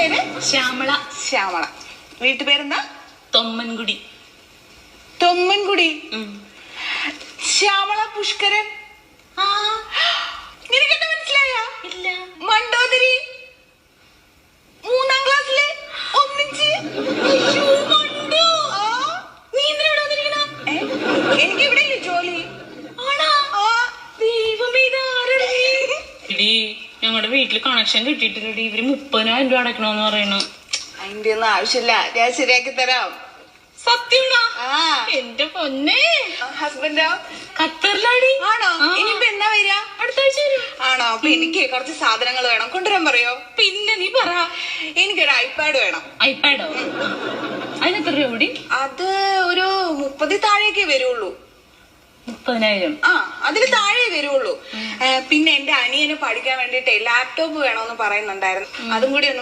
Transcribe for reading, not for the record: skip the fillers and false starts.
പേര്? ശ്യാമള. ശ്യാമള. വീട്ടുപേരെന്താ? തൊമ്മൻകുടി. തൊമ്മൻകുടി. ശ്യാമള പുഷ്കരൻ. നിനക്കെന്താ മനസ്സിലായ? ഇല്ല. മണ്ടോദരി 3ാം ക്ലാസ്സിലെ ഒന്നിച്ച്. നീ എന്തിനാ വന്നിരിക്കണ? എനിക്ക് ഇവിടെ ജോലി. ഇടി ഞങ്ങളുടെ വീട്ടില് കണക്ഷൻ കിട്ടിയിട്ടില്ലടി. ഇവര് 30,000 രൂപ അടയ്ക്കണോന്ന് പറയണു. അതിന്റെ ഒന്നും ആവശ്യമില്ല, ഞാൻ ശരിയാക്കി തരാം. സത്യമാണോ? എന്റെ പൊന്നെ. ഹസ്ബൻഡോ? ഖത്തറിലാടി. ആണോ? ഇനിയിപ്പോ എന്നാ വരിക? അടുത്ത ആഴ്ച വരും. ആണോ? അപ്പൊ എനിക്ക് കുറച്ച് സാധനങ്ങൾ വേണം, കൊണ്ടുവരാൻ പറയോ? പിന്നെ നീ പറ. എനിക്കൊരു ഐപാഡ് വേണം. ഐപാഡോ? അതിനെത്ര രൂപ കൂടി? അത് ഒരു 30 താഴേക്കേ വരുള്ളൂ. 30,000. അതിന് താഴെ വരുള്ളൂ. പിന്നെ എന്റെ അനിയന് പഠിക്കാൻ വേണ്ടിട്ട് ലാപ്ടോപ്പ് വേണമെന്ന് പറയുന്നുണ്ടായിരുന്നു. അതും കൂടി ഒന്ന്